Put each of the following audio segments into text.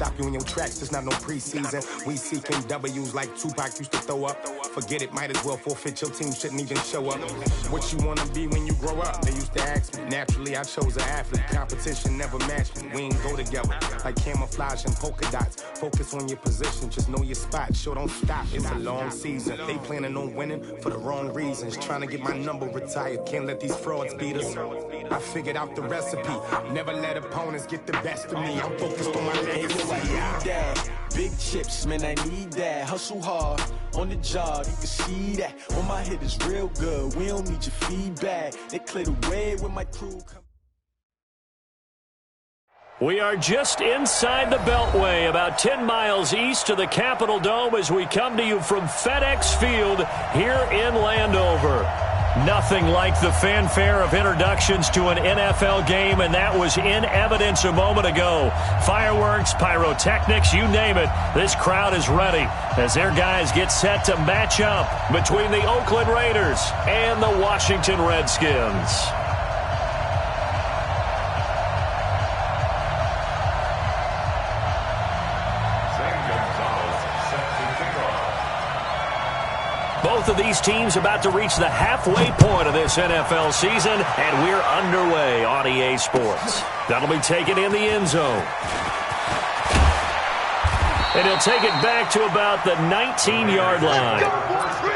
stop you in your tracks, there's not no preseason. We seeking W's like Tupac used to throw up. Forget it, might as well forfeit, your team shouldn't even show up. What you wanna be when you grow up? They used to ask me. Naturally, I chose an athlete. Competition never matched me. We ain't go together like camouflage and polka dots. Focus on your position, just know your spot. Sure, don't stop, it's a long season. They planning on winning for the wrong reasons. Trying to get my number retired, can't let these frauds beat us. I figured out the recipe. Never let opponents get the best of me. I'm focused on my legacy. Big chips, man, I need that. Hustle hard on the job, you can see that. On my head is real good. We don't need your feedback. They clear the way when my crew come. We are just inside the Beltway, about 10 miles east of the Capitol Dome as we come to you from FedEx Field here in Landover. Nothing like the fanfare of introductions to an NFL game, and that was in evidence a moment ago. Fireworks, pyrotechnics, you name it. This crowd is ready as their guys get set to match up between the Oakland Raiders and the Washington Redskins. Both of these teams about to reach the halfway point of this NFL season, and we're underway on EA Sports. That'll be taken in the end zone. And he'll take it back to about the 19-yard line.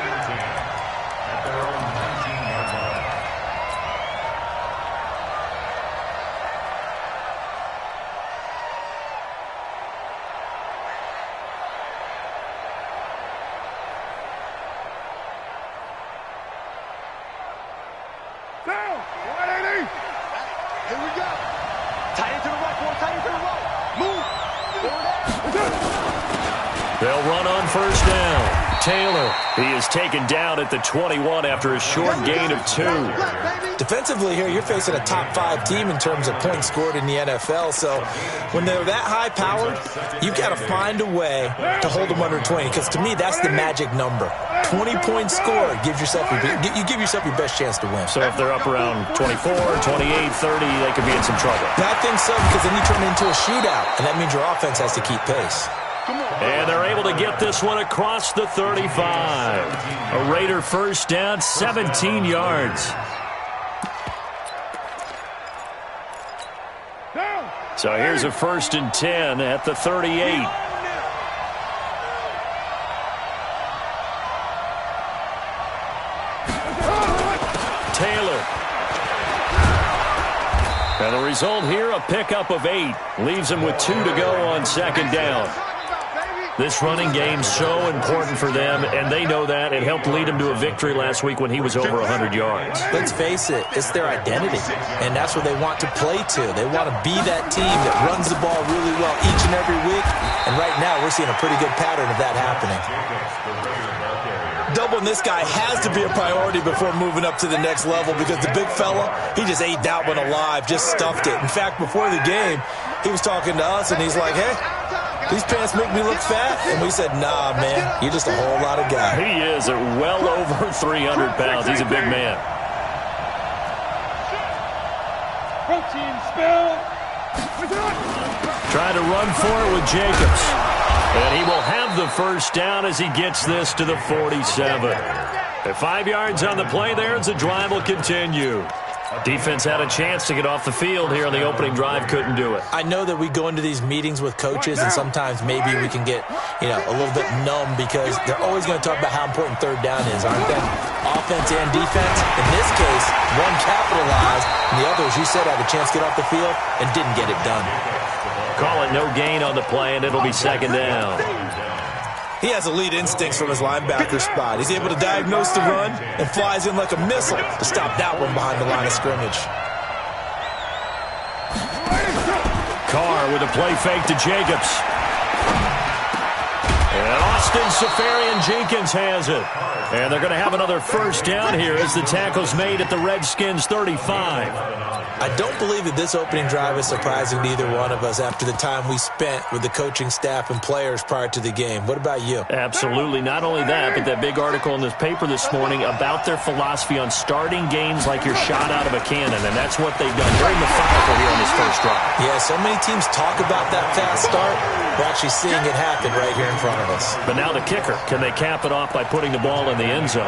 They'll run on first down. Taylor, he is taken down at the 21 after a short gain of 2. Defensively here, you're facing a top-5 team in terms of points scored in the NFL. So when they're that high-powered, you've got to find a way to hold them under 20. Because to me, that's the magic number. 20 points scored gives yourself you give yourself your best chance to win. So if they're up around 24, 28, 30, they could be in some trouble. I think so, because then you turn it into a shootout, and that means your offense has to keep pace. And they're able to get this one across the 35. A Raider first down, 17 yards. So here's a 1st and 10 at the 38. Taylor. And the result here, a pickup of 8. Leaves him with 2 to go on second down. This running game so important for them, and they know that. It helped lead him to a victory last week when he was over 100 yards. Let's face it, it's their identity, and that's what they want to play to. They want to be that team that runs the ball really well each and every week, and right now we're seeing a pretty good pattern of that happening. Doubling this guy has to be a priority before moving up to the next level, because the big fella, he just ate that one alive, just stuffed it. In fact, before the game, he was talking to us, and he's like, hey, these pants make me look fat. And we said, nah, man, you're just a whole lot of guy. He is at well over 300 pounds. He's a big man. Protein spill. Trying to run for it with Jacobs. And he will have the first down as he gets this to the 47. At 5 yards on the play there as the drive will continue. Defense had a chance to get off the field here on the opening drive, couldn't do it. I know that we go into these meetings with coaches, and sometimes maybe we can get, a little bit numb because they're always going to talk about how important third down is, aren't they? Offense and defense. In this case, one capitalized, and the other, as you said, had a chance to get off the field and didn't get it done. Call it no gain on the play, and it'll be second down. He has elite instincts from his linebacker spot. He's able to diagnose the run and flies in like a missile to stop that one behind the line of scrimmage. Carr with a play fake to Jacobs. And Austin Safarian-Jenkins has it. And they're going to have another first down here as the tackle's made at the Redskins 35. I don't believe that this opening drive is surprising to either one of us after the time we spent with the coaching staff and players prior to the game. What about you? Absolutely. Not only that, but that big article in this paper this morning about their philosophy on starting games like you're shot out of a cannon, and that's what they've done. Very methodical here on this first drive. Yeah, so many teams talk about that fast start, We're actually seeing it happen right here in front of us. But now the kicker. Can they cap it off by putting the ball in the end zone?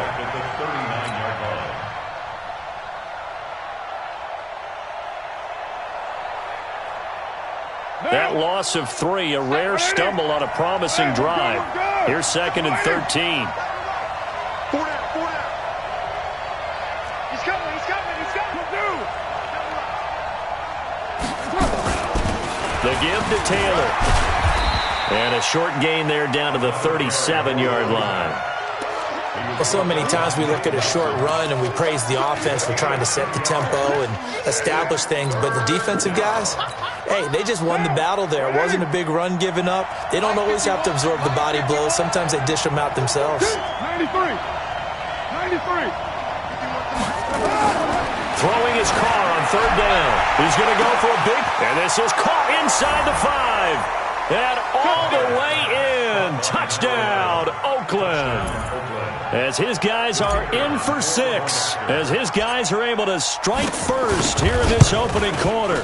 That loss of 3, a rare stumble on a promising drive. Here's 2nd and 13. He's coming. The give to Taylor. And a short gain there down to the 37-yard line. Well, so many times we look at a short run and we praise the offense for trying to set the tempo and establish things, but the defensive guys, hey, they just won the battle there. It wasn't a big run given up. They don't always have to absorb the body blows. Sometimes they dish them out themselves. 93. Throwing his car on 3rd down. He's going to go for a big, and this is caught inside the 5. And all the way in. Touchdown, Oakland. As his guys are in for 6. As his guys are able to strike first here in this opening quarter.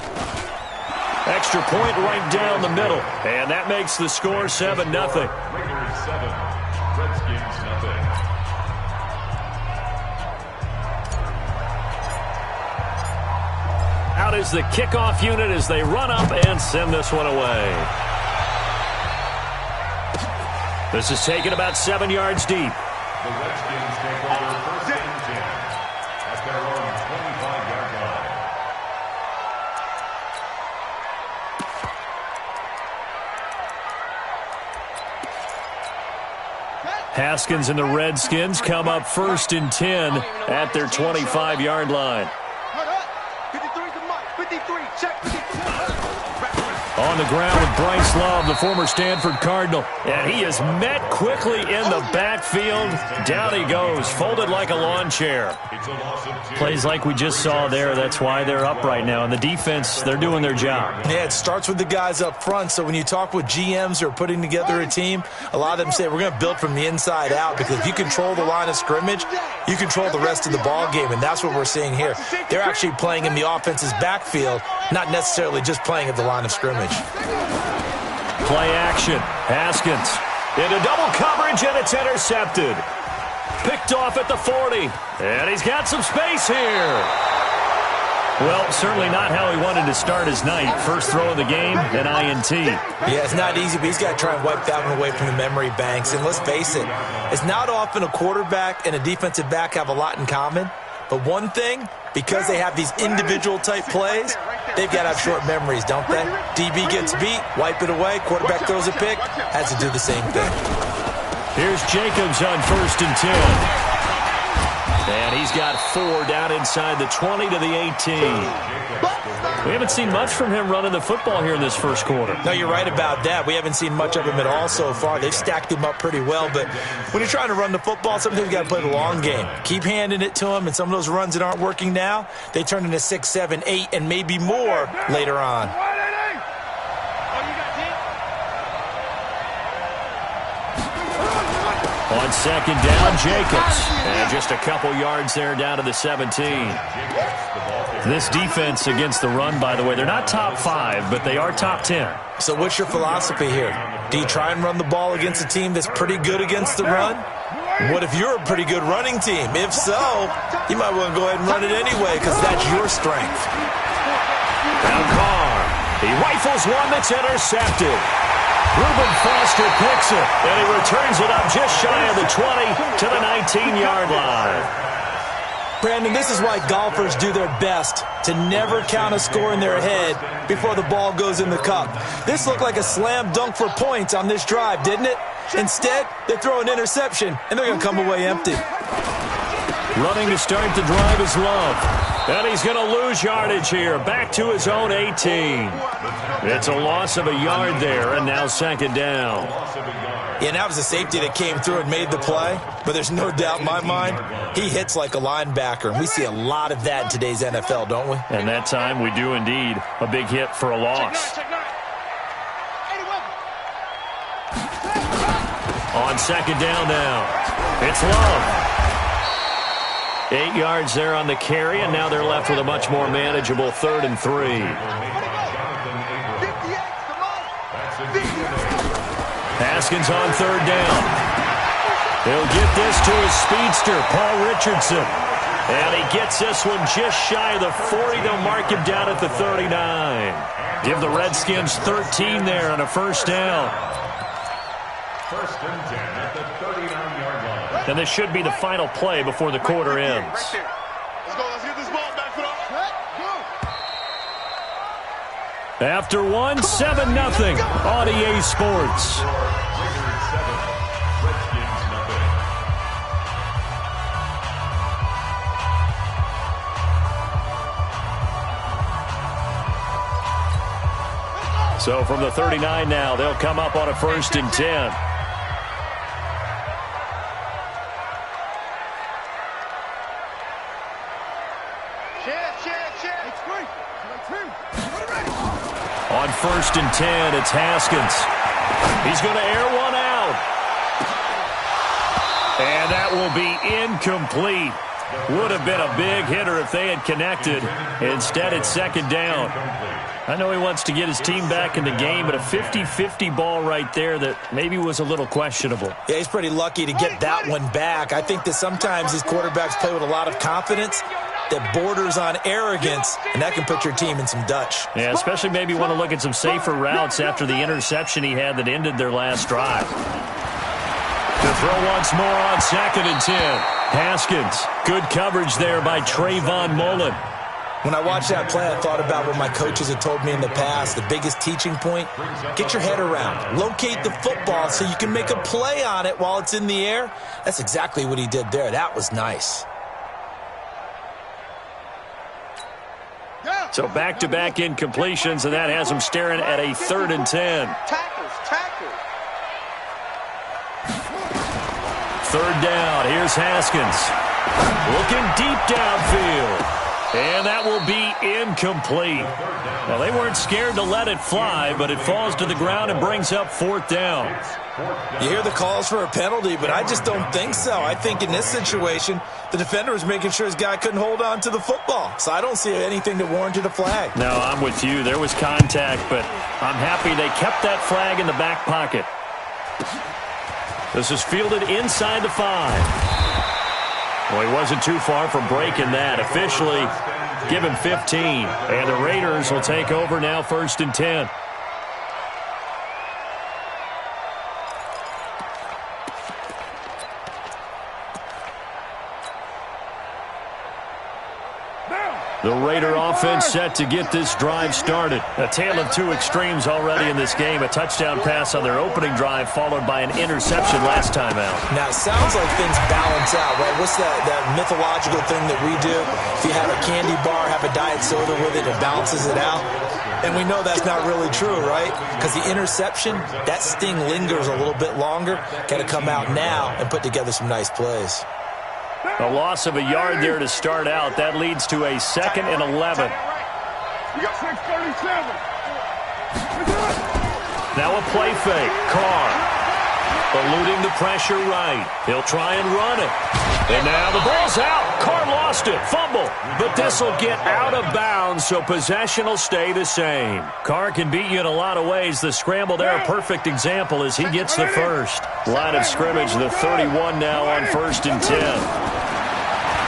Extra point right down the middle. And that makes the score 7-0. Out is the kickoff unit as they run up and send this one away. This is taken about 7 yards deep. The Redskins take over 1st and 10 at their own 25-yard line. Haskins and the Redskins come up 1st and 10 at their 25-yard line. 53 to Mike. 53. Check. 53. On the ground with Bryce Love, the former Stanford Cardinal. And he is met quickly in the backfield. Down he goes, folded like a lawn chair. Plays like we just saw there. That's why they're up right now. And the defense, they're doing their job. Yeah, it starts with the guys up front. So when you talk with GMs who are putting together a team, a lot of them say we're going to build from the inside out, because if you control the line of scrimmage, you control the rest of the ball game, and that's what we're seeing here. They're actually playing in the offense's backfield, not necessarily just playing at the line of scrimmage. Play action. Haskins into double coverage, and it's intercepted. Picked off at the 40. And he's got some space here. Well, certainly not how he wanted to start his night. First throw of the game, an INT. Yeah, it's not easy, but he's got to try and wipe that one away from the memory banks. And let's face it, it's not often a quarterback and a defensive back have a lot in common. But one thing, because they have these individual type plays, they've got to have short memories, don't they? DB gets beat, wipe it away, quarterback throws a pick, has to do the same thing. Here's Jacobs on 1st and 10. And he's got 4 down inside the 20 to the 18. We haven't seen much from him running the football here in this first quarter. No, you're right about that. We haven't seen much of him at all so far. They've stacked him up pretty well, but when you're trying to run the football, sometimes you got to play the long game. Keep handing it to him, and some of those runs that aren't working now, they turn into 6, 7, 8, and maybe more later on. On 2nd down, Jacobs. And just a couple yards there down to the 17. This defense against the run, by the way, they're not top 5, but they are top 10. So what's your philosophy here? Do you try and run the ball against a team that's pretty good against the run? What if you're a pretty good running team? If so, you might want to go ahead and run it anyway, because that's your strength. Now Carr. He rifles one that's intercepted. Reuben Foster picks it, and he returns it up just shy of the 20 to the 19-yard line. Brandon, this is why golfers do their best to never count a score in their head before the ball goes in the cup. This looked like a slam dunk for points on this drive, didn't it? Instead, they throw an interception, and they're going to come away empty. Running to start the drive is Love. And he's going to lose yardage here. Back to his own 18. It's a loss of a yard there, and now 2nd down. Yeah, and that was a safety that came through and made the play. But there's no doubt in my mind, he hits like a linebacker. And we see a lot of that in today's NFL, don't we? And that time we do indeed. A big hit for a loss. On 2nd down now, it's Love. 8 yards there on the carry, and now they're left with a much more manageable 3rd and 3. Haskins on third down. He'll get this to his speedster, Paul Richardson. And he gets this one just shy of the 40. They'll mark him down at the 39. Give the Redskins 13 there on a first down. First and 10 at the 39-yard line. And this should be the final play before the quarter ends. Right there. Let's go. Let's get this ball back for the... After one, 7-0 on EA Sports. Raiders 7, Redskins nothing. So from the 39 now, they'll come up on a first and 10. On first and 10, it's Haskins. He's going to air one out. And that will be incomplete. Would have been a big hitter if they had connected. Instead, it's second down. I know he wants to get his team back in the game, but a 50-50 ball right there that maybe was a little questionable. Yeah, he's pretty lucky to get that one back. I think that sometimes these quarterbacks play with a lot of confidence that borders on arrogance, and that can put your team in some Dutch. Yeah, especially maybe want to look at some safer routes after the interception he had that ended their last drive. To throw once more on second and 10. Haskins, good coverage there by Trayvon Mullen. When I watched that play, I thought about what my coaches had told me in the past. The biggest teaching point, get your head around. Locate the football so you can make a play on it while it's in the air. That's exactly what he did there. That was nice. So back-to-back incompletions, and that has him staring at a third and 10. Tackles. Third down, here's Haskins. Looking deep downfield. And that will be incomplete. Well, they weren't scared to let it fly, but it falls to the ground and brings up fourth down. You hear the calls for a penalty, but I just don't think so. I think in this situation, the defender was making sure his guy couldn't hold on to the football. So I don't see anything that warranted a flag. No, I'm with you. There was contact, but I'm happy they kept that flag in the back pocket. This is fielded inside the 5. Well, he wasn't too far from breaking that. Officially, give him 15. And the Raiders will take over now, first and 10. The Raider offense set to get this drive started. A tale of two extremes already in this game. A touchdown pass on their opening drive followed by an interception last time out. Now, it sounds like things balance out, right? What's that mythological thing that we do? If you have a candy bar, have a diet soda with it, it balances it out. And we know that's not really true, right? Because the interception, that sting lingers a little bit longer. Got to come out now and put together some nice plays. A loss of a yard there to start out. That leads to a second and 11. Now a play fake. Carr eluding the pressure right. He'll try and run it. And now the ball's out. Carr lost it. Fumble. But this will get out of bounds, so possession will stay the same. Carr can beat you in a lot of ways. The scramble there, a perfect example as he gets the first. Line of scrimmage, the 31 now on first and 10.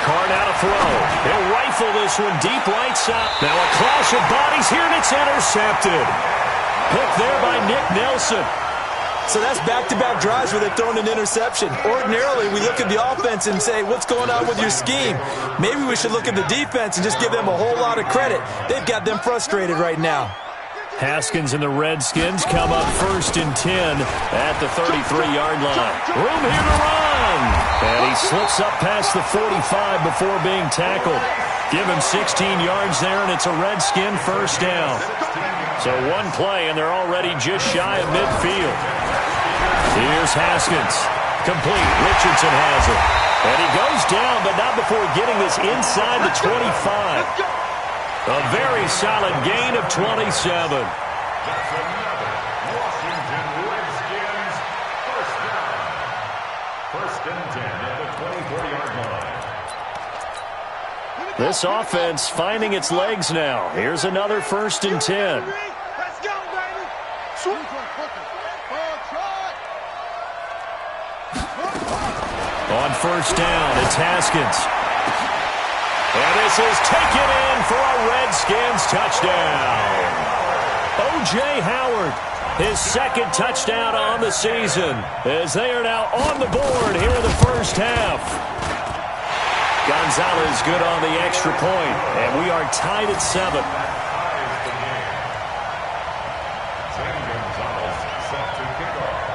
Carr now to throw. He'll rifle this one deep right side. Now a clash of bodies here, and it's intercepted. Picked there by Nick Nelson. So that's back-to-back drives where they're throwing an interception. Ordinarily, we look at the offense and say, what's going on with your scheme? Maybe we should look at the defense and just give them a whole lot of credit. They've got them frustrated right now. Haskins and the Redskins come up first and 10 at the 33-yard line. Room here to run. And he slips up past the 45 before being tackled. Give him 16 yards there, and it's a Redskin first down. So one play, and they're already just shy of midfield. Here's Haskins. Complete. Richardson has it. And he goes down, but not before getting this inside the 25. A very solid gain of 27. That's another Washington Redskins first down. First and 10 at the 24-yard line. This offense finding its legs now. Here's another first and 10. Let's go, baby. On first down, it's Haskins. And this is taken in for a Redskins touchdown. O.J. Howard, his second touchdown on the season, as they are now on the board here in the first half. Gonzalez good on the extra point, and we are tied at 7.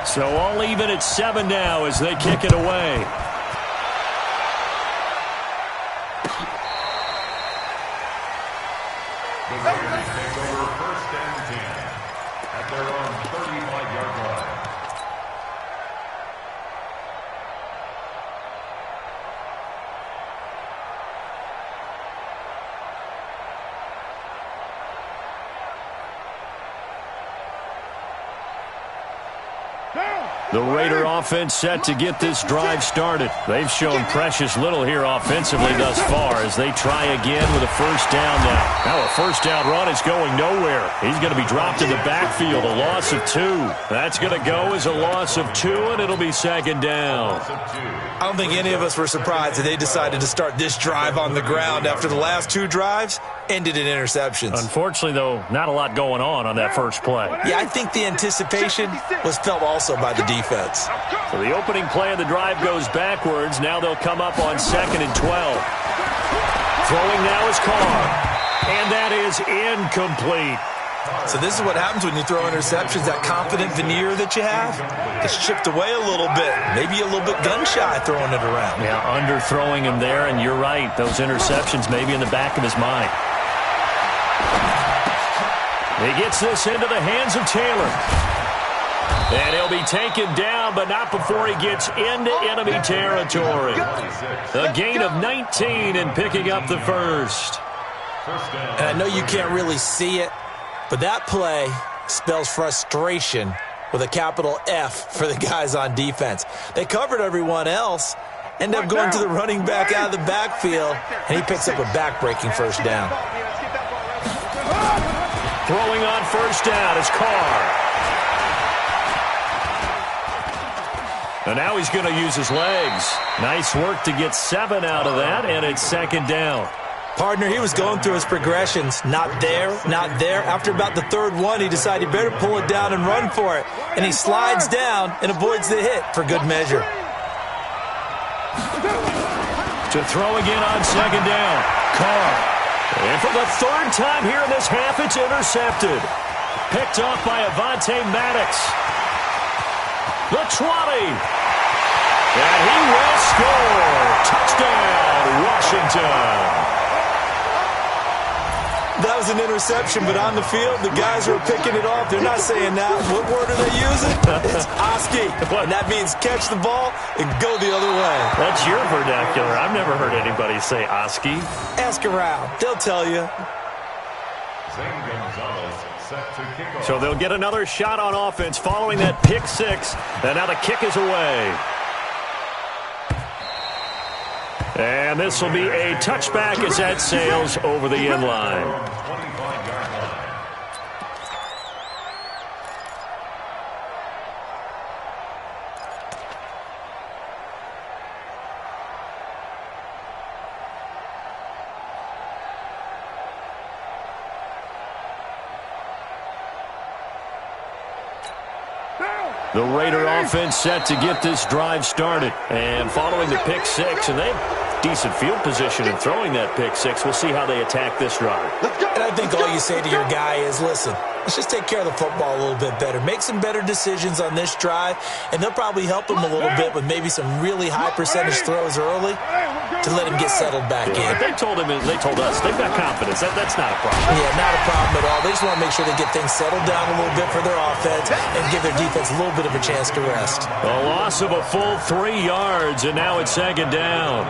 So all even at 7 now as they kick it away. The Raiders take over first and 10 at their own 35-yard line. The Raider offense set to get this drive started. They've shown precious little here offensively thus far as they try again with a first down now. Now a first down run is going nowhere. He's going to be dropped in the backfield, a loss of 2. That's going to go as a loss of 2, and it'll be second down. I don't think any of us were surprised that they decided to start this drive on the ground after the last 2 drives ended in interceptions. Unfortunately, though, not a lot going on that first play. Yeah, I think the anticipation was felt also by the defense. So the opening play of the drive goes backwards. Now they'll come up on 2nd and 12. Throwing now is Carr. And that is incomplete. So this is what happens when you throw interceptions. That confident veneer that you have is chipped away a little bit. Maybe a little bit gun-shy throwing it around. Yeah, underthrowing him there, and you're right. Those interceptions maybe in the back of his mind. He gets this into the hands of Taylor. And he'll be taken down, but not before he gets into enemy territory. A gain of 19 and picking up the first. And I know you can't really see it, but that play spells frustration with a capital F for the guys on defense. They covered everyone else, end up going to the running back out of the backfield, and he picks up a back-breaking first down. Throwing on first down is Carr. And now he's going to use his legs. Nice work to get 7 out of that, and it's second down. Partner, he was going through his progressions. Not there, not there. After about the third one, he decided he better pull it down and run for it. And he slides down and avoids the hit for good measure. To throw again on second down. Carr. And for the third time here in this half, it's intercepted. Picked off by Avonte Maddox. The 20. And he will score. Touchdown, Washington. That was an interception, but on the field, the guys who are picking it off, they're not saying that. What word are they using? It's Oski. And that means catch the ball and go the other way. That's your vernacular. I've never heard anybody say Oski. Ask around. They'll tell you. So they'll get another shot on offense following that pick 6. And now the kick is away. And this will be a touchback as that sails over the end line. The Raider offense set to get this drive started. And following the pick 6, and they have decent field position in throwing that pick 6. We'll see how they attack this drive. And I think all you say to your guy is, listen, let's just take care of the football a little bit better. Make some better decisions on this drive, and they'll probably help him a little bit with maybe some really high percentage throws early to let him get settled back in. They told us, they've got confidence. That's not a problem. Yeah, not a problem at all. They just want to make sure they get things settled down a little bit for their offense and give their defense a little bit of a chance to rest. A loss of a full 3 yards, and now it's second down.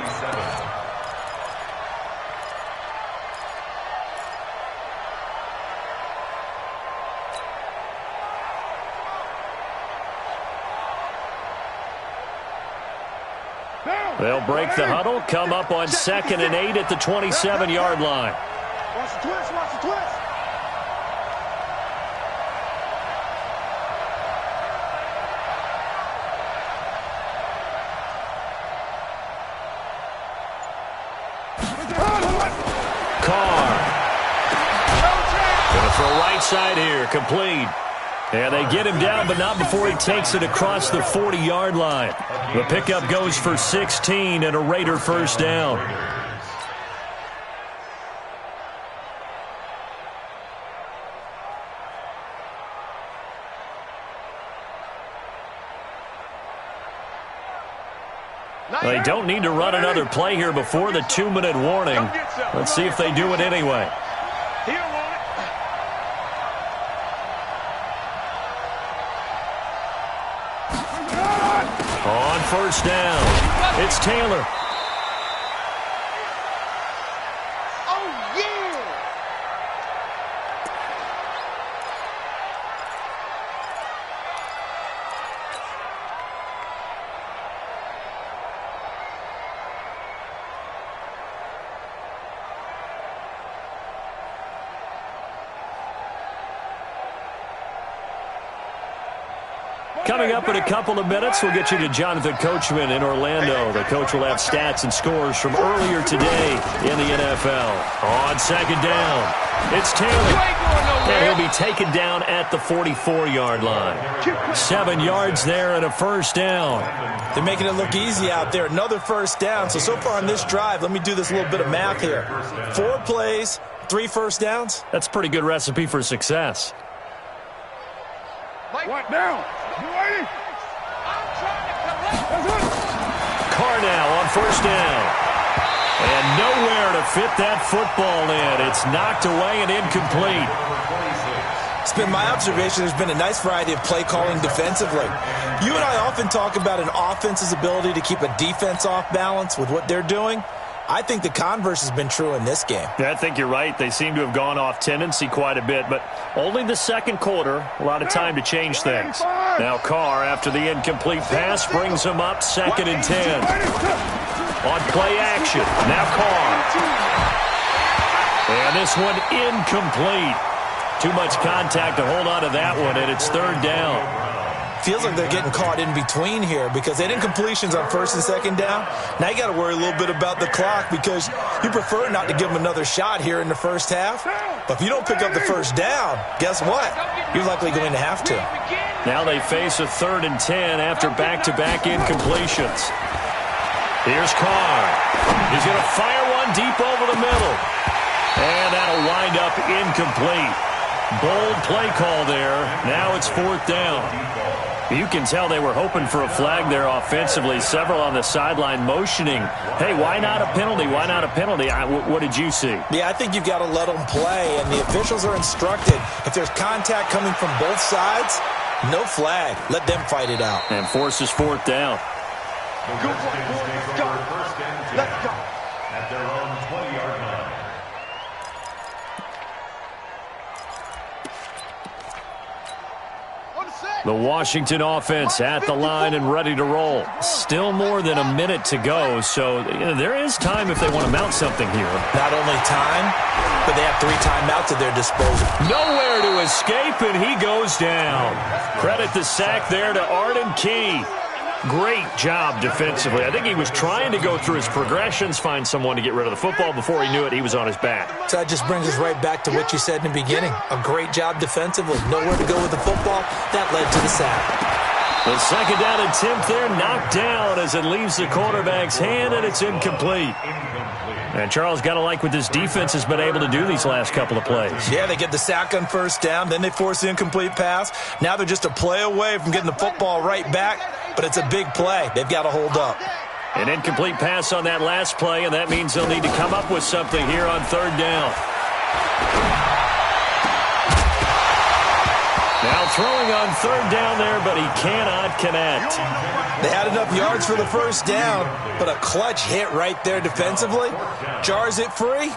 They'll break the huddle, come up on 2nd and 8 at the 27-yard line. Watch the twist, watch the twist. Carr. Going to throw right side here. Complete. And they get him down, but not before he takes it across the 40-yard line. The pickup goes for 16 and a Raider first down. They don't need to run another play here before the 2-minute warning. Let's see if they do it anyway. On first down, it's Taylor. Oh, yeah! Coming up in a couple of minutes, we'll get you to Jonathan Coachman in Orlando. The coach will have stats and scores from earlier today in the NFL. On second down, it's Taylor. And he'll be taken down at the 44-yard line. 7 yards there and a first down. They're making it look easy out there. Another first down. So far on this drive, let me do this little bit of math here. 4 plays, 3 first downs. That's a pretty good recipe for success. What now? You ready? Carr now on first down. And nowhere to fit that football in. It's knocked away and incomplete. It's been my observation there's been a nice variety of play calling defensively. You and I often talk about an offense's ability to keep a defense off balance with what they're doing. I think the converse has been true in this game. Yeah, I think you're right. They seem to have gone off tendency quite a bit, but only the second quarter. A lot of time to change things. Now Carr, after the incomplete pass, brings him up 2nd and 10. On play action, now Carr. And this one incomplete. Too much contact to hold on to that one, and it's 3rd down. Feels like they're getting caught in between here because they didn't completions on 1st and 2nd down. Now you got to worry a little bit about the clock because you prefer not to give them another shot here in the first half. But if you don't pick up the first down, guess what? You're likely going to have to. Now they face a 3rd and 10 after back-to-back incompletions. Here's Carr. He's going to fire one deep over the middle. And that'll wind up incomplete. Bold play call there. Now it's 4th down. You can tell they were hoping for a flag there offensively. Several on the sideline motioning, hey, why not a penalty? Why not a penalty? What did you see? Yeah, I think you've got to let them play, and the officials are instructed. If there's contact coming from both sides, no flag. Let them fight it out. And forces 4th down. Good one, boys. Go. Let's go. At their own 20-yard line. The Washington offense at the line and ready to roll. Still more than a minute to go, so there is time if they want to mount something here. Not only time, but they have 3 timeouts at their disposal. Nowhere to escape, and he goes down. Credit the sack there to Arden Key. Great job defensively. I think he was trying to go through his progressions, find someone to get rid of the football. Before he knew it, he was on his back. So that just brings us right back to what you said in the beginning. A great job defensively. Nowhere to go with the football. That led to the sack. The 2nd down attempt there knocked down as it leaves the quarterback's hand, and it's incomplete. And Charles, got to like what this defense has been able to do these last couple of plays. Yeah, they get the sack on 1st down, then they force the incomplete pass. Now they're just a play away from getting the football right back, but it's a big play. They've got to hold up. An incomplete pass on that last play, and that means they'll need to come up with something here on 3rd down. Now throwing on 3rd down there, but he cannot connect. They had enough yards for the first down, but a clutch hit right there defensively. Jars it free.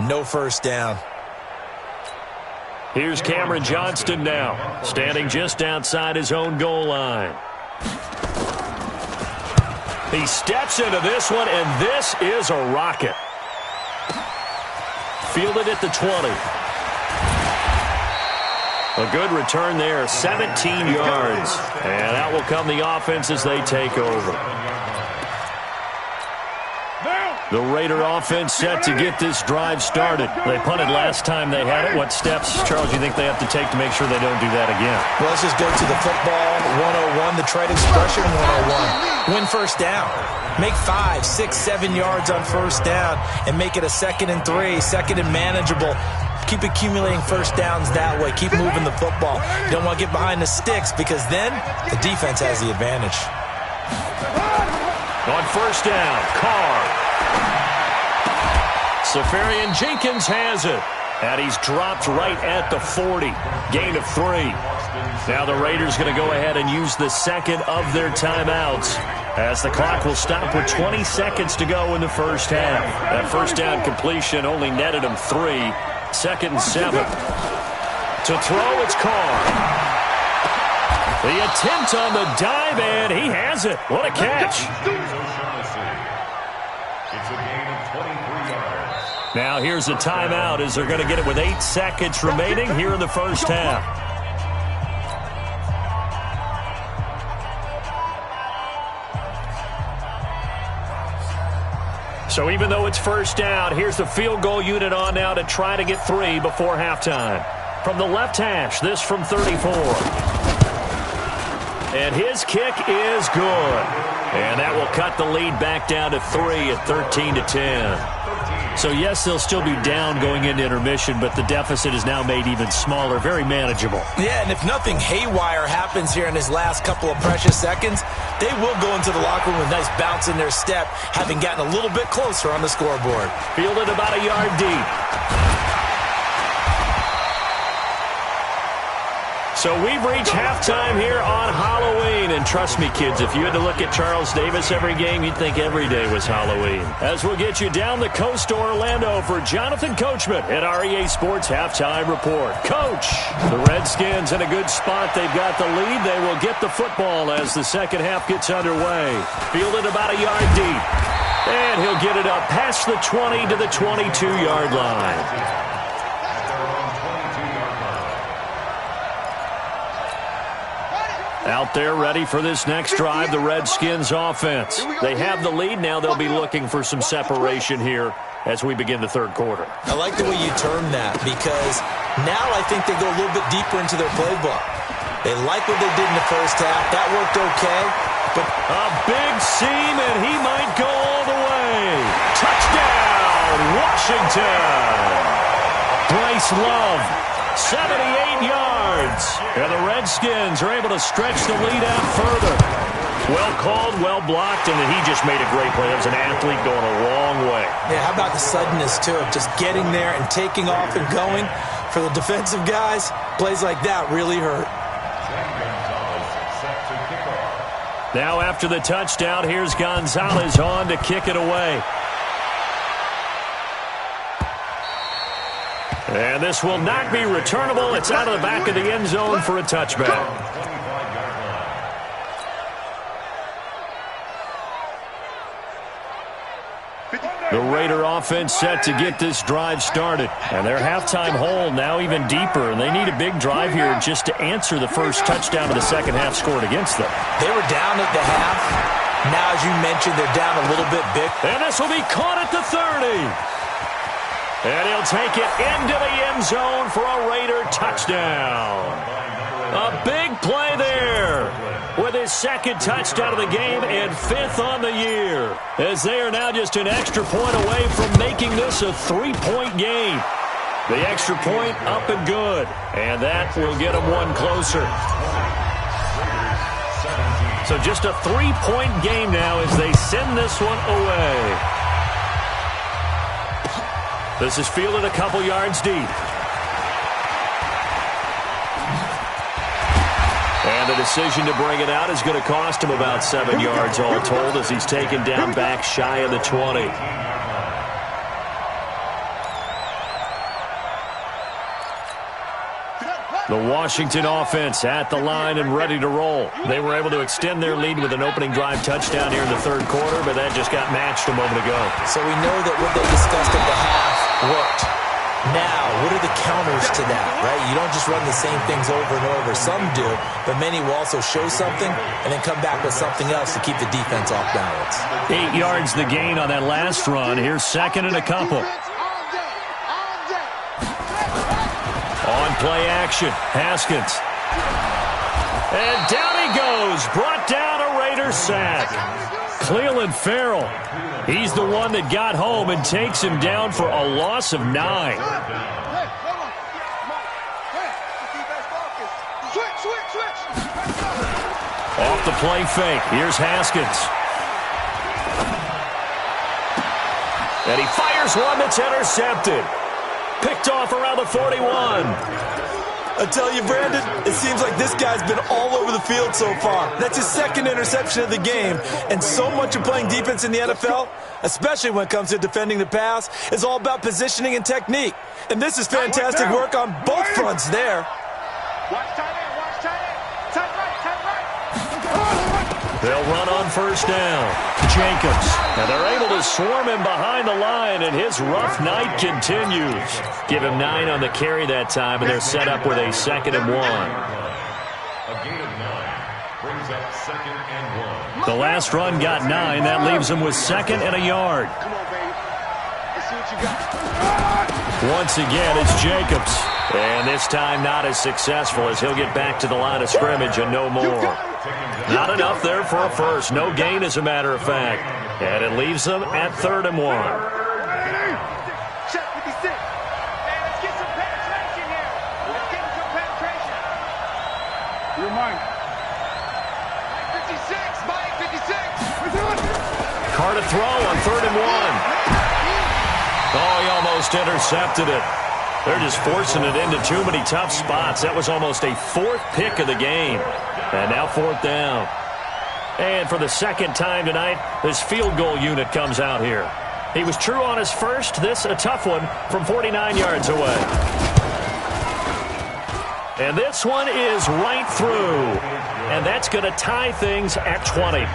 No first down. Here's Cameron Johnston now, standing just outside his own goal line. He steps into this one, and this is a rocket. Fielded at the 20. A good return there, 17 yards. And out will come the offense as they take over. Now. The Raider offense set to get this drive started. They punted last time they had it. What steps, Charles, you think they have to take to make sure they don't do that again? Well, let's just go to the football 101, the trade expression 101. Win first down. Make 5, 6, 7 yards on first down and make it a 2nd and 3, 2nd and manageable. Keep accumulating first downs that way. Keep moving the football. You don't want to get behind the sticks because then the defense has the advantage. On first down, Carr. Safarian Jenkins has it. And he's dropped right at the 40. Gain of 3. Now the Raiders going to go ahead and use the second of their timeouts, as the clock will stop with 20 seconds to go in the first half. That first down completion only netted him 3. 2nd and 7. To throw, it's Carr. The attempt on the dive, and he has it. What a catch. It's a gain of 23 yards. Now here's a timeout as they're going to get it with 8 seconds remaining here in the first half. So even though it's first down, here's the field goal unit on now to try to get 3 before halftime. From the left hash, this from 34. And his kick is good. And that will cut the lead back down to 3 at 13-10. So, yes, they'll still be down going into intermission, but the deficit is now made even smaller, very manageable. Yeah, and if nothing haywire happens here in his last couple of precious seconds, they will go into the locker room with a nice bounce in their step, having gotten a little bit closer on the scoreboard. Fielded about a yard deep. So we've reached halftime here on Halloween. And trust me, kids, if you had to look at Charles Davis every game, you'd think every day was Halloween. As we'll get you down the coast to Orlando for Jonathan Coachman at our EA Sports Halftime Report. Coach, the Redskins in a good spot. They've got the lead. They will get the football as the second half gets underway. Fielded about a yard deep. And he'll get it up past the 20 to the 22-yard line. Out there ready for this next drive, the Redskins offense. They have the lead. Now they'll be looking for some separation here as we begin the third quarter. I like the way you term that, because now I think they go a little bit deeper into their playbook. They like what they did in the first half. That worked okay. But a big seam, and he might go all the way. Touchdown, Washington. Bryce Love, 78 yards. And the Redskins are able to stretch the lead out further. Well called, well blocked, and he just made a great play. That was an athlete going a long way. Yeah, how about the suddenness, too, of just getting there and taking off and going? For the defensive guys, plays like that really hurt. Now after the touchdown, here's Gonzalez on to kick it away. And this will not be returnable. It's out of the back of the end zone for a touchback. The Raider offense set to get this drive started. And their halftime hole now even deeper. And they need a big drive here just to answer the first touchdown of the second half scored against them. They were down at the half. Now, as you mentioned, they're down a little bit big. And this will be caught at the 30. And he'll take it into the end zone for a Raider touchdown. A big play there with his second touchdown of the game and 5th on the year, as they are now just an extra point away from making this a 3-point game. The extra point up and good, and that will get them one closer. So just a 3-point game now as they send this one away. This is fielded a couple yards deep. And the decision to bring it out is going to cost him about 7 yards all told, as he's taken down back shy of the 20. The Washington offense at the line and ready to roll. They were able to extend their lead with an opening drive touchdown here in the third quarter, but that just got matched a moment ago. So we know that what they discussed at the half worked. Now, what are the counters to that, right? You don't just run the same things over and over. Some do, but many will also show something and then come back with something else to keep the defense off balance. 8 yards the gain on that last run. Here's second and a couple. On play action, Haskins. And down he goes, brought down a Raider sack. Cleveland Farrell, he's the one that got home and takes him down for a loss of 9. Off the play fake, here's Haskins. And he fires one that's intercepted. Picked off around the 41. I tell you, Brandon, it seems like this guy's been all over the field so far. That's his second interception of the game. And so much of playing defense in the NFL, especially when it comes to defending the pass, is all about positioning and technique. And this is fantastic work on both fronts there. Watch tight end, watch tight end. Tight right, tight right. They'll run on first down. Jacobs. And they're able to swarm him behind the line, and his rough night continues. Give him 9 on the carry that time, and they're set up with a 2nd and 1. A gain of 9 brings up 2nd and 1. The last run got 9. That leaves him with 2nd and a yard. Come on, baby. Let's see what you got. Once again, it's Jacobs. And this time not as successful as he'll get back to the line of scrimmage and no more. Not enough there for a first. No gain, as a matter of fact. And it leaves them at 3rd and 1. Check 56. Hey, let's get some penetration here. Let's get some penetration. You're mine. Mike 56. Mike 56. Carr to throw on 3rd and 1. Oh, he almost intercepted it. They're just forcing it into too many tough spots. That was almost a 4th pick of the game. And now 4th down. And for the 2nd time tonight, this field goal unit comes out here. He was true on his first. This a tough one from 49 yards away. And this one is right through. And that's going to tie things at 20.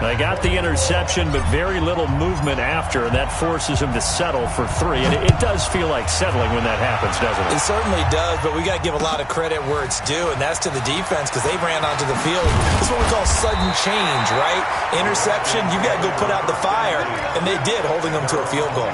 They got the interception, but very little movement after, and that forces him to settle for 3. And it does feel like settling when that happens, doesn't it? It certainly does, but we got to give a lot of credit where it's due, and that's to the defense because they ran onto the field. This is what we call sudden change, right? Interception, you got to go put out the fire, and they did, holding them to a field goal.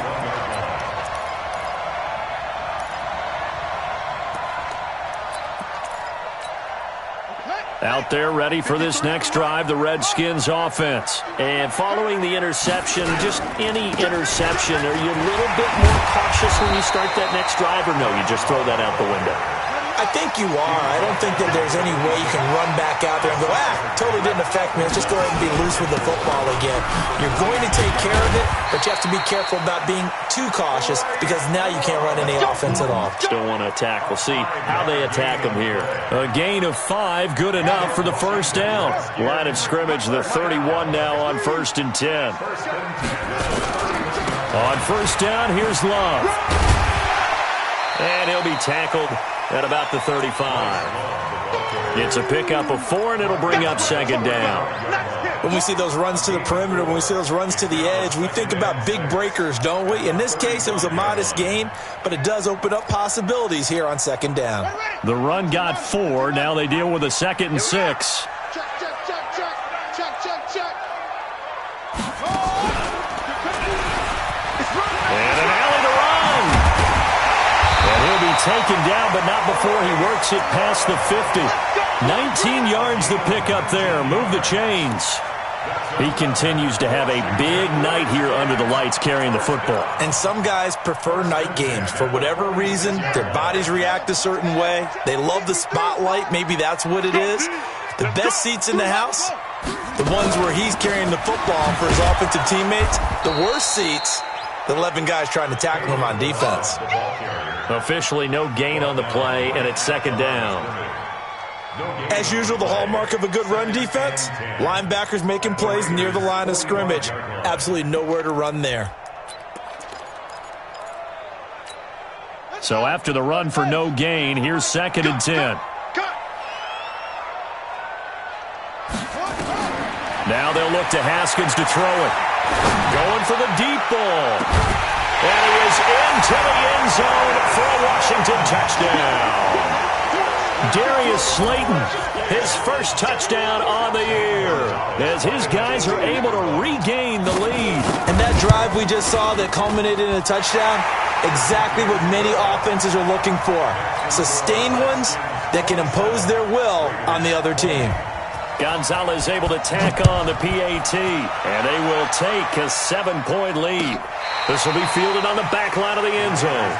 Out there ready for this next drive, the Redskins offense. And following the interception, just any interception, are you a little bit more cautious when you start that next drive, or no, you just throw that out the window? I think you are. I don't think that there's any way you can run back out there and go, totally didn't affect me. Let's just go ahead and be loose with the football again. You're going to take care of it, but you have to be careful about being too cautious because now you can't run any offense at all. Don't want to attack. We'll see how they attack them here. A gain of 5, good enough for the first down. Line of scrimmage, the 31 now on 1st and 10. On first down, here's Love. And he'll be tackled at about the 35. It's a pickup of 4, and it'll bring up 2nd down. When we see those runs to the perimeter, when we see those runs to the edge, we think about big breakers, don't we? In this case, it was a modest gain, but it does open up possibilities here on 2nd down. The run got 4. Now they deal with a 2nd and 6. Check, check, check, check. Check, check, check. And an alley to run. And he'll be taken down, but not before he works it past the 50. 19 yards the pickup there. Move the chains. He continues to have a big night here under the lights carrying the football. And some guys prefer night games. For whatever reason, their bodies react a certain way. They love the spotlight. Maybe that's what it is. The best seats in the house, the ones where he's carrying the football for his offensive teammates. The worst seats, the 11 guys trying to tackle him on defense. Officially no gain on the play, and it's 2nd down. As usual, the hallmark of a good run defense, linebackers making plays near the line of scrimmage. Absolutely nowhere to run there. So after the run for no gain, here's 2nd and 10. Now they'll look to Haskins to throw it. Going for the deep ball. And he is into the end zone for a Washington touchdown. Darius Slayton, his first touchdown on the year, as his guys are able to regain the lead. And that drive we just saw that culminated in a touchdown, exactly what many offenses are looking for. Sustained ones that can impose their will on the other team. Gonzalez able to tack on the PAT, and they will take a 7-point lead. This will be fielded on the back line of the end zone.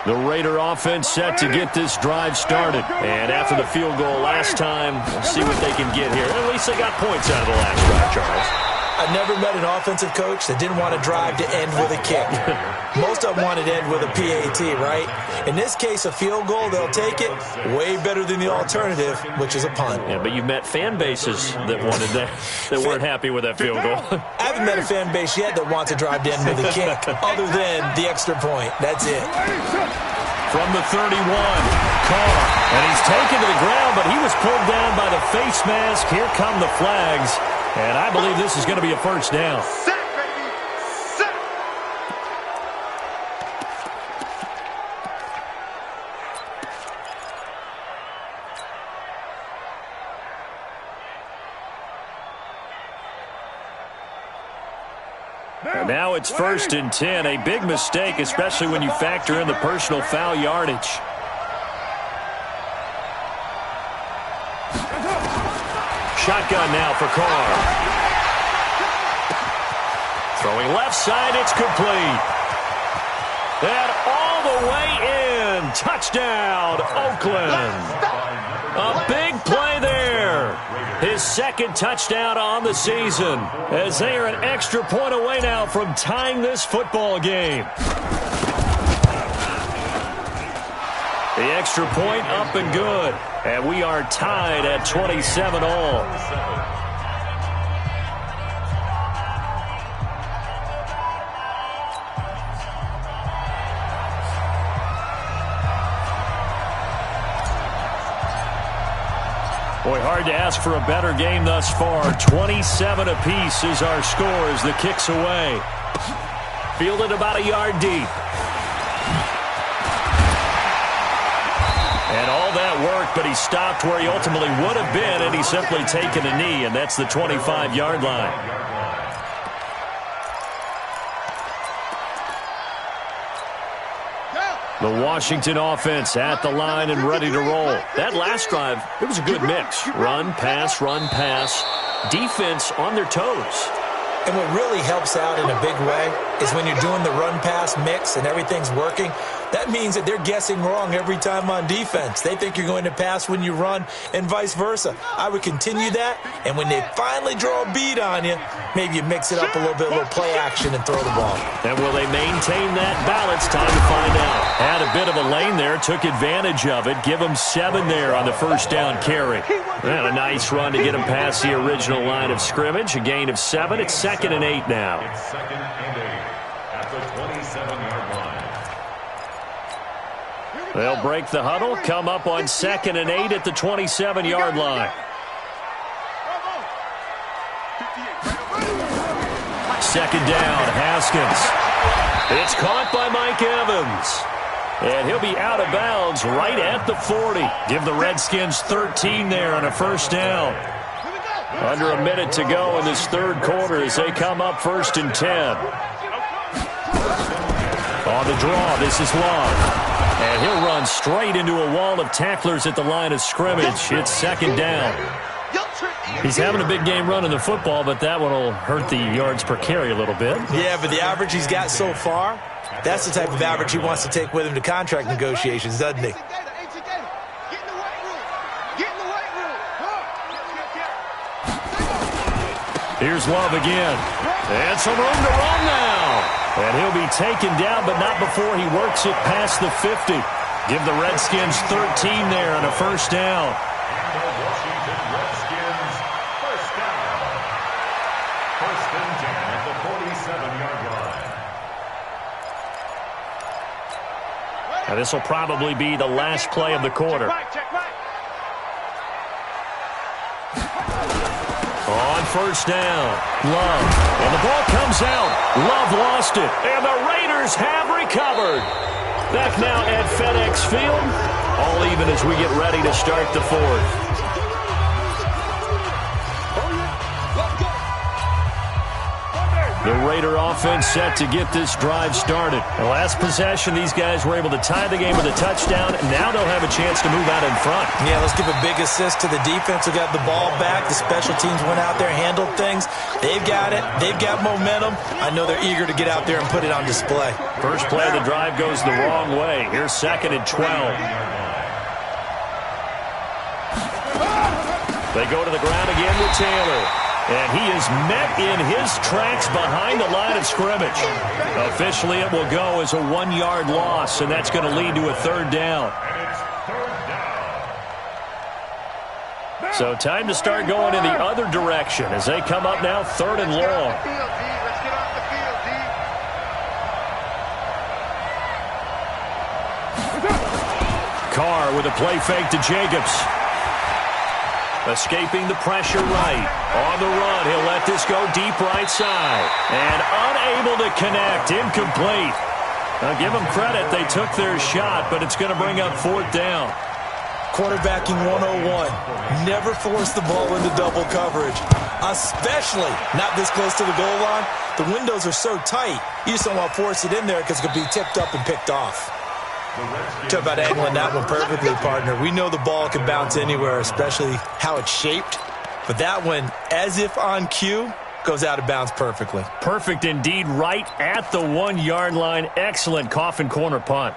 The Raider offense set to get this drive started. And after the field goal last time, we'll see what they can get here. At least they got points out of the last drive, Charles. I've never met an offensive coach that didn't want to drive to end with a kick. Most of them wanted to end with a PAT, right? In this case, a field goal, they'll take it. Way better than the alternative, which is a punt. Yeah, but you've met fan bases that wanted that weren't happy with that field goal. I haven't met a fan base yet that wants to drive to end with a kick, other than the extra point. That's it. From the 31, Carr. And he's taken to the ground, but he was pulled down by the face mask. Here come the flags. And I believe this is going to be a first down. Sack, baby! Sack! And now it's 1st and 10. A big mistake, especially when you factor in the personal foul yardage. Shotgun now for Carr. Throwing left side, it's complete. And all the way in. Touchdown, Oakland. A big play there. His second touchdown on the season, as they are an extra point away now from tying this football game. The extra point up and good. And we are tied at 27 all. Boy, hard to ask for a better game thus far. 27 apiece is our score as the kick's away. Fielded about a yard deep. And all that work, but he stopped where he ultimately would have been, and he's simply taken a knee, and that's the 25-yard line. The Washington offense at the line and ready to roll. That last drive, it was a good mix. Run, pass, defense on their toes. And what really helps out in a big way is when you're doing the run-pass mix and everything's working, that means that they're guessing wrong every time on defense. They think you're going to pass when you run and vice versa. I would continue that, and when they finally draw a beat on you, maybe you mix it up a little bit, a little play action and throw the ball. And will they maintain that balance? Time to find out. Had a bit of a lane there, took advantage of it. Give them 7 there on the first down carry. And a nice run to get him past the original line of scrimmage. A gain of 7. It's 2nd and 8 now. It's 2nd and 8 at the 27-yard line. They'll break the huddle, come up on 2nd and 8 at the 27-yard line. Second down, Haskins. It's caught by Mike Evans. And he'll be out of bounds right at the 40. Give the Redskins 13 there on a first down. Under a minute to go in this third quarter as they come up 1st and 10. On the draw, this is Long. And he'll run straight into a wall of tacklers at the line of scrimmage. It's 2nd down. He's having a big game running the football, but that one will hurt the yards per carry a little bit. Yeah, but the average he's got so far, that's the type of average he wants to take with him to contract negotiations, doesn't he? Here's Love again. And some room to run now. And he'll be taken down, but not before he works it past the 50. Give the Redskins 13 there on a first down. And the Washington Redskins first down. 1st and 10 at the 47-yard line. Now this will probably be the last play of the quarter. On first down, Love. And the ball comes out. Love lost it. And the Raiders have recovered. Back now at FedEx Field. All even as we get ready to start the fourth. The Raider offense set to get this drive started. The last possession, these guys were able to tie the game with a touchdown, and now they'll have a chance to move out in front. Yeah, let's give a big assist to the defense who got the ball back. The special teams went out there, handled things. They've got it. They've got momentum. I know they're eager to get out there and put it on display. First play of the drive goes the wrong way. Here's 2nd and 12. They go to the ground again with Taylor. And he is met in his tracks behind the line of scrimmage. Officially, it will go as a 1-yard loss, and that's going to lead to a 3rd down. So time to start going in the other direction as they come up now 3rd and long. Carr with a play fake to Jacobs. Escaping the pressure right. On the run, he'll let this go deep right side. And unable to connect. Incomplete. Now give them credit. They took their shot, but it's going to bring up 4th down. Quarterbacking 101. Never force the ball into double coverage. Especially not this close to the goal line. The windows are so tight, you just don't want to force it in there because it could be tipped up and picked off. Talk about angling that one perfectly, partner. We know the ball can bounce anywhere, especially how it's shaped. But that one, as if on cue, goes out of bounds perfectly. Perfect indeed, right at the 1-yard line. Excellent coffin corner punt.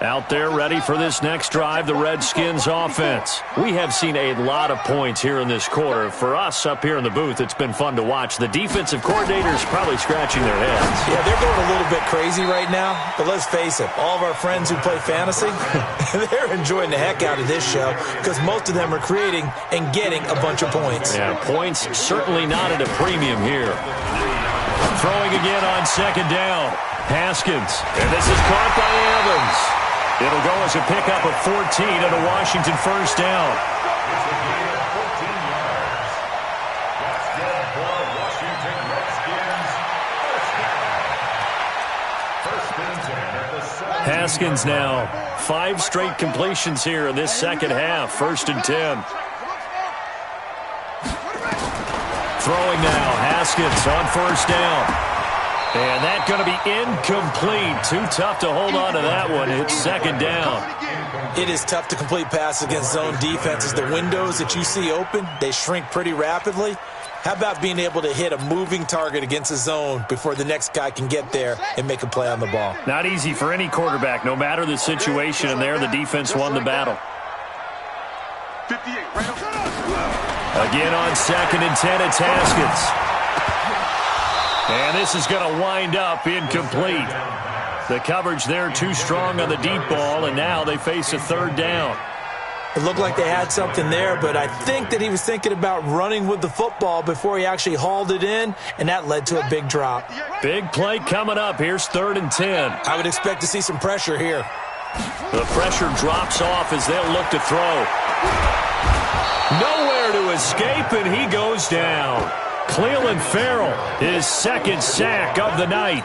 Out there ready for this next drive, the Redskins offense. We have seen a lot of points here in this quarter. For us up here in the booth, it's been fun to watch. The defensive coordinators probably scratching their heads. Yeah, they're going a little bit crazy right now. But let's face it, all of our friends who play fantasy, they're enjoying the heck out of this show because most of them are creating and getting a bunch of points. Yeah, points certainly not at a premium here. Throwing again on 2nd down. Haskins. And this is caught by Evans. It'll go as a pickup of 14 and a Washington 1st down. It's a gain of 14 yards. That's good for Washington Redskins. 1st down. 1st and 10 at the 7. Haskins now. 5 straight completions here in this second half. 1st and 10. Throwing now. Haskins on 1st down. And that's going to be incomplete. Too tough to hold on to that one. It's 2nd down. It is tough to complete passes against zone defenses. The windows that you see open, they shrink pretty rapidly. How about being able to hit a moving target against a zone before the next guy can get there and make a play on the ball? Not easy for any quarterback, no matter the situation. And there, the defense won the battle. 58, right up. Again on 2nd and 10, it's Haskins. And this is going to wind up incomplete. The coverage there too strong on the deep ball, and now they face a 3rd down. It looked like they had something there, but I think that he was thinking about running with the football before he actually hauled it in, and that led to a big drop. Big play coming up. Here's 3rd and 10. I would expect to see some pressure here. The pressure drops off as they'll look to throw. Nowhere to escape, and he goes down. Cleveland Farrell, his 2nd sack of the night.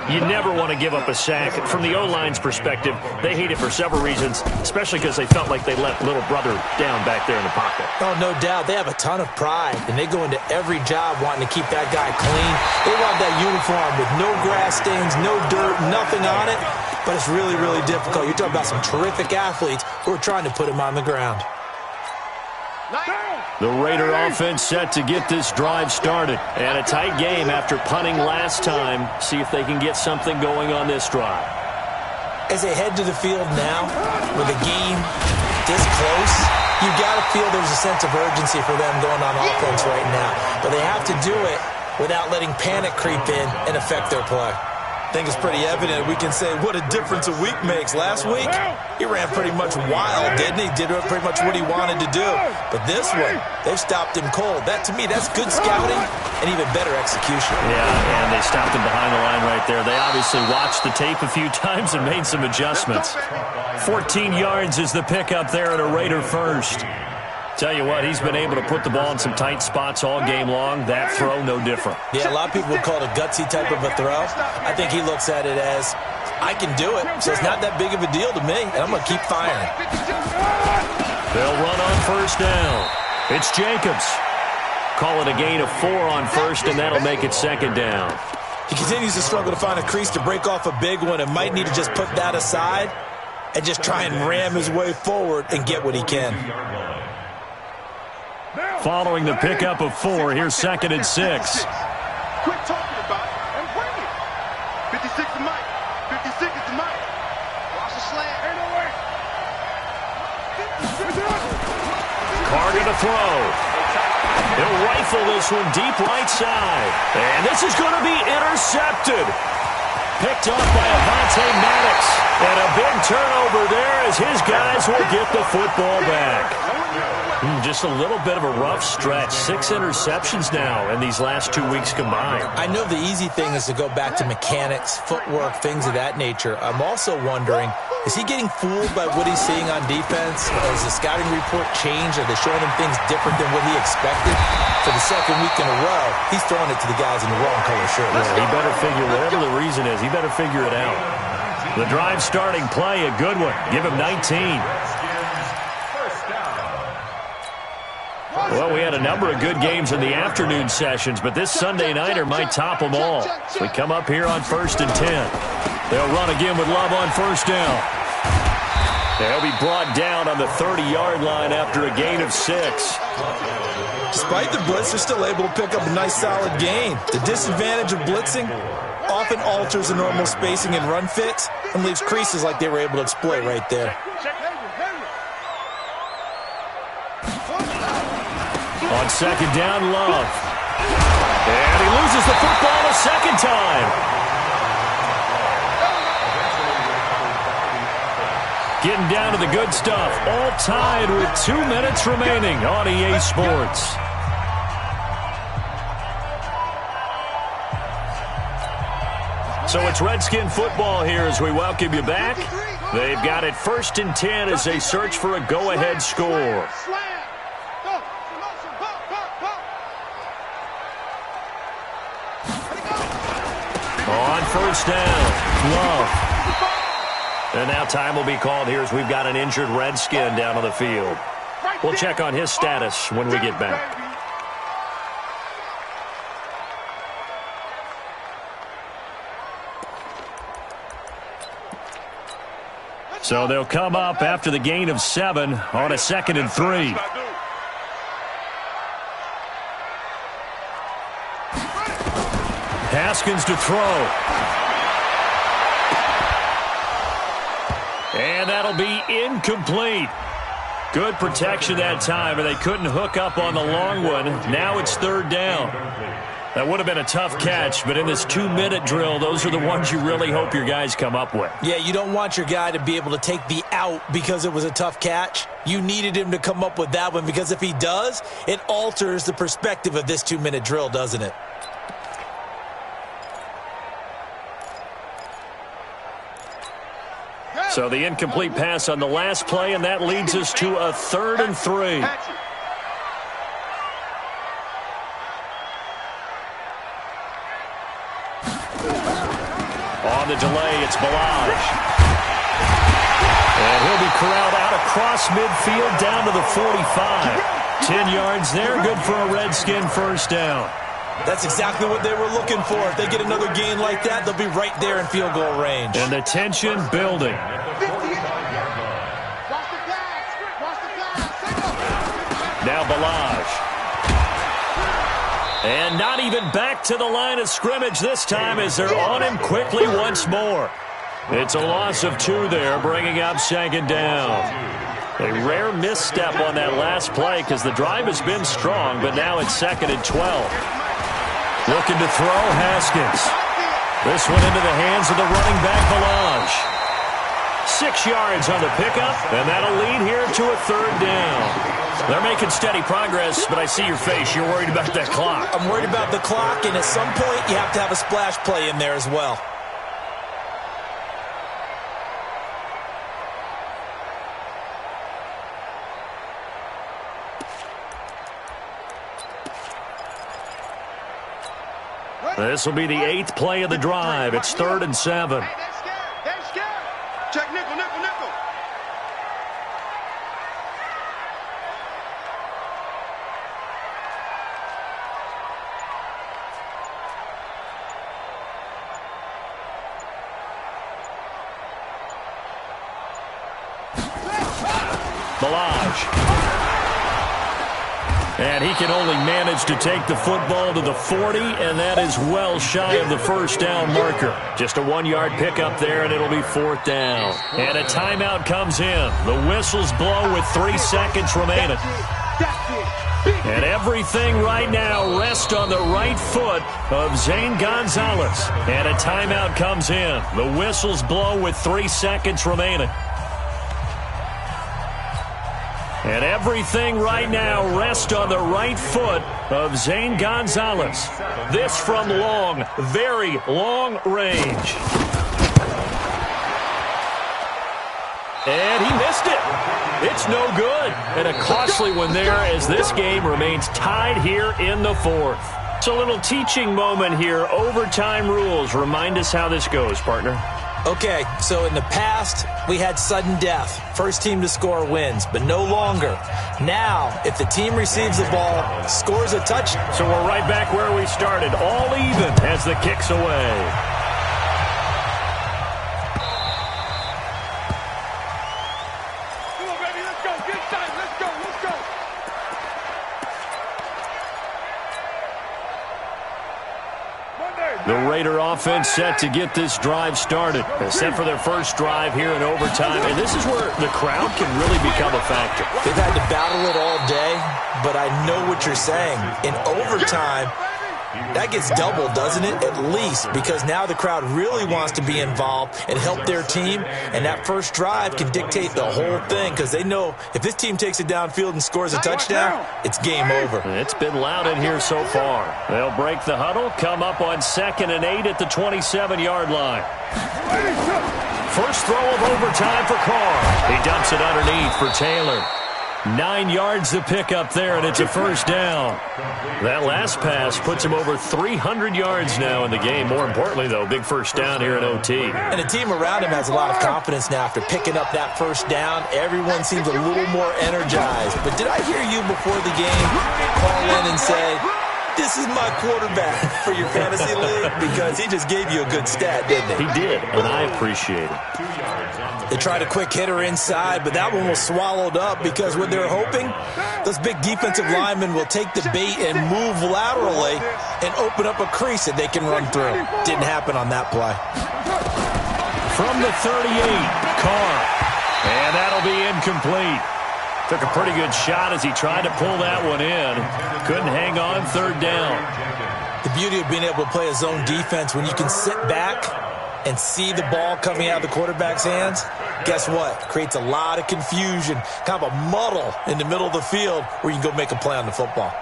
You never want to give up a sack. From the O-line's perspective, they hate it for several reasons, especially because they felt like they let little brother down back there in the pocket. Oh, no doubt. They have a ton of pride, and they go into every job wanting to keep that guy clean. They want that uniform with no grass stains, no dirt, nothing on it, but it's really, really difficult. You're talking about some terrific athletes who are trying to put him on the ground. The Raider offense set to get this drive started. And a tight game after punting last time. See if they can get something going on this drive. As they head to the field now, with a game this close, you got to feel there's a sense of urgency for them going on offense right now. But they have to do it without letting panic creep in and affect their play. I think it's pretty evident. We can say what a difference a week makes. Last week, he ran pretty much wild, didn't he? Did pretty much what he wanted to do. But this one, they've stopped him cold. That, to me, that's good scouting and even better execution. Yeah, and they stopped him behind the line right there. They obviously watched the tape a few times and made some adjustments. 14 yards is the pickup there at a Raider first. Tell you what, he's been able to put the ball in some tight spots all game long. That throw, no different. Yeah, a lot of people would call it a gutsy type of a throw. I think he looks at it as, I can do it, so it's not that big of a deal to me, and I'm going to keep firing. They'll run on first down. It's Jacobs. Call it a gain of 4 on first, and that'll make it second down. He continues to struggle to find a crease to break off a big one and might need to just put that aside and just try and ram his way forward and get what he can. Following the pickup of 4, here's second and 6. Quit talking about it and bring it. 56 is Mike. 56 is Mike. Watch the slant. Ain't no way. Carter to throw. He'll rifle this one deep right side. And this is going to be intercepted. Picked off by Avonte Maddox. And a big turnover there as his guys will get the football back. Just a little bit of a rough stretch. 6 interceptions now in these last 2 weeks combined. I know the easy thing is to go back to mechanics, footwork, things of that nature. I'm also wondering, is he getting fooled by what he's seeing on defense? Has the scouting report changed? Are they showing him things different than what he expected? For the second week in a row, he's throwing it to the guys in the wrong color shirt. He better figure, whatever the reason is, he better figure it out. The drive starting play, a good one. Give him 19. Well, we had a number of good games in the afternoon sessions, but this Sunday nighter might top them all. We come up here on 1st and 10. They'll run again with Love on first down. They'll be brought down on the 30-yard line after a gain of 6. Despite the blitz, they're still able to pick up a nice solid gain. The disadvantage of blitzing often alters the normal spacing and run fits and leaves creases like they were able to exploit right there. On second down, Love. And he loses the football a second time. Getting down to the good stuff. All tied with 2 minutes remaining on EA Sports. So it's Redskin football here as we welcome you back. They've got it 1st and 10 as they search for a go-ahead score. On first down, Love. And now time will be called here as we've got an injured Redskin down on the field. We'll check on his status when we get back. So they'll come up after the gain of 7 on a 2nd and 3. Haskins to throw. And that'll be incomplete. Good protection that time, and they couldn't hook up on the long one. Now it's 3rd down. That would have been a tough catch, but in this 2-minute drill, those are the ones you really hope your guys come up with. Yeah, you don't want your guy to be able to take the out because it was a tough catch. You needed him to come up with that one because if he does, it alters the perspective of this 2-minute drill, doesn't it? So the incomplete pass on the last play, and that leads us to a 3rd and 3. On the delay, it's Balaj. And he'll be corralled out across midfield down to the 45. 10 yards there, good for a Redskin first down. That's exactly what they were looking for. If they get another gain like that, they'll be right there in field goal range. And the tension building. Now Balaj. And not even back to the line of scrimmage this time as they're on him quickly once more. It's a loss of 2 there, bringing up 2nd down. A rare misstep on that last play because the drive has been strong, but now it's 2nd and 12. Looking to throw, Haskins. This one into the hands of the running back, Balaj. 6 yards on the pickup, and that'll lead here to a 3rd down. They're making steady progress, but I see your face. You're worried about that clock. I'm worried about the clock, and at some point you have to have a splash play in there as well. This will be the 8th play of the drive. It's 3rd and 7. Hey, they're scared. Check nickel, nickel, nickel. Balaj. And he can only manage to take the football to the 40, and that is well shy of the 1st down marker. Just a 1-yard pickup there, and it'll be 4th down. And a timeout comes in. The whistles blow with 3 seconds remaining. And everything right now rests on the right foot of Zane Gonzalez. And a timeout comes in. The whistles blow with 3 seconds remaining. And everything right now rests on the right foot of Zane Gonzalez. This from long, very long range. And he missed it. It's no good. And a costly one there as this game remains tied here in the 4th. It's a little teaching moment here. Overtime rules. Remind us how this goes, partner. Okay, so in the past, we had sudden death. First team to score wins, but no longer. Now, if the team receives the ball, scores a touchdown. So we're right back where we started, all even as the kick's away. Come on, baby, let's go. Get inside. Let's go, let's go. The Raider offense set to get this drive started, set for their first drive here in overtime. And this is where the crowd can really become a factor. They've had to battle it all day, but I know what you're saying. In overtime, that gets doubled, doesn't it? At least, because now the crowd really wants to be involved and help their team, and that first drive can dictate the whole thing because they know if this team takes it downfield and scores a touchdown, it's game over. It's been loud in here so far. They'll break the huddle, come up on 2nd and 8 at the 27-yard line. First throw of overtime for Carr. He dumps it underneath for Taylor. 9 yards to pick up there, and it's a 1st down. That last pass puts him over 300 yards now in the game. More importantly, though, big 1st down here in OT. And the team around him has a lot of confidence now after picking up that 1st down. Everyone seems a little more energized. But did I hear you before the game call in and say, this is my quarterback for your fantasy league? Because he just gave you a good stat, didn't he? He did, and I appreciate it. They tried a quick hitter inside, but that one was swallowed up because what they're hoping, those big defensive linemen will take the bait and move laterally and open up a crease that they can run through. Didn't happen on that play. From the 38, Carr. And that'll be incomplete. Took a pretty good shot as he tried to pull that one in. Couldn't hang on 3rd down. The beauty of being able to play a zone defense when you can sit back and see the ball coming out of the quarterback's hands, guess what? Creates a lot of confusion, kind of a muddle in the middle of the field where you can go make a play on the football.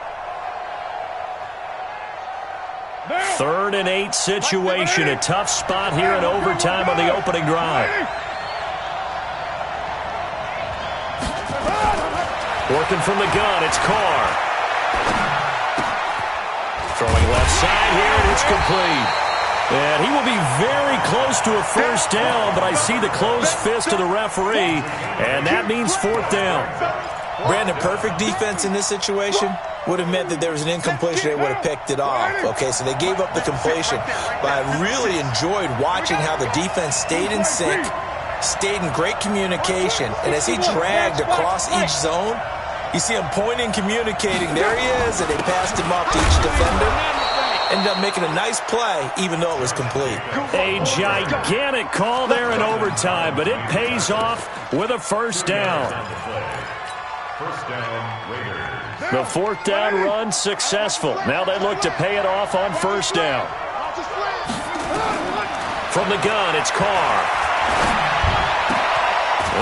3rd and 8 situation, a tough spot here in overtime on the opening drive. Working from the gun, it's Carr. Throwing left side here, and it's complete. And he will be very close to a 1st down, but I see the closed fist of the referee, and that means 4th down. Brandon, perfect defense in this situation would have meant that there was an incompletion. They would have picked it off. Okay, so they gave up the completion. But I really enjoyed watching how the defense stayed in sync, stayed in great communication, and as he dragged across each zone, you see him pointing, communicating. There he is, and they passed him off to each defender. Ended up making a nice play, even though it was complete. A gigantic call there in overtime, but it pays off with a 1st down. 1st down, Raiders. The 4th down run successful. Now they look to pay it off on 1st down. From the gun, it's Carr.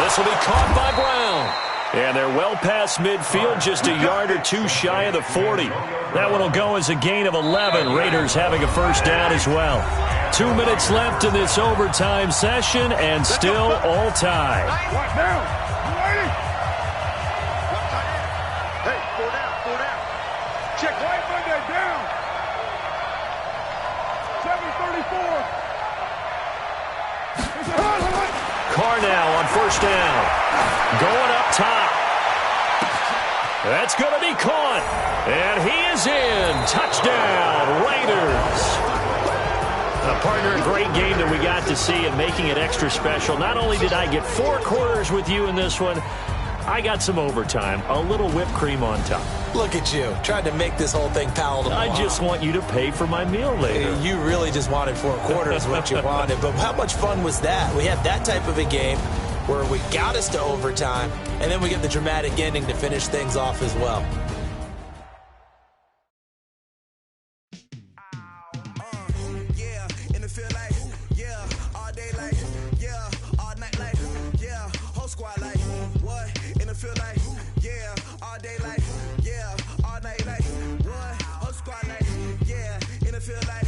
This will be caught by Brown. And they're well past midfield, just a yard or two shy of the 40. That one will go as a gain of 11. Raiders having a first down as well. 2 minutes left in this overtime session, and still all tied. What down? Hey, 4 down. Check right Monday down. 7:34. Carr now on first down. Going up top. That's going to be caught. And he is in. Touchdown, Raiders. Partner, a great game that we got to see and making it extra special. Not only did I get 4 quarters with you in this one, I got some overtime. A little whipped cream on top. Look at you. Tried to make this whole thing palatable. I just want you to pay for my meal later. You really just wanted 4 quarters what you wanted. But how much fun was that? We had that type of a game where we got us to overtime, and then we get the dramatic ending to finish things off as well. Feel like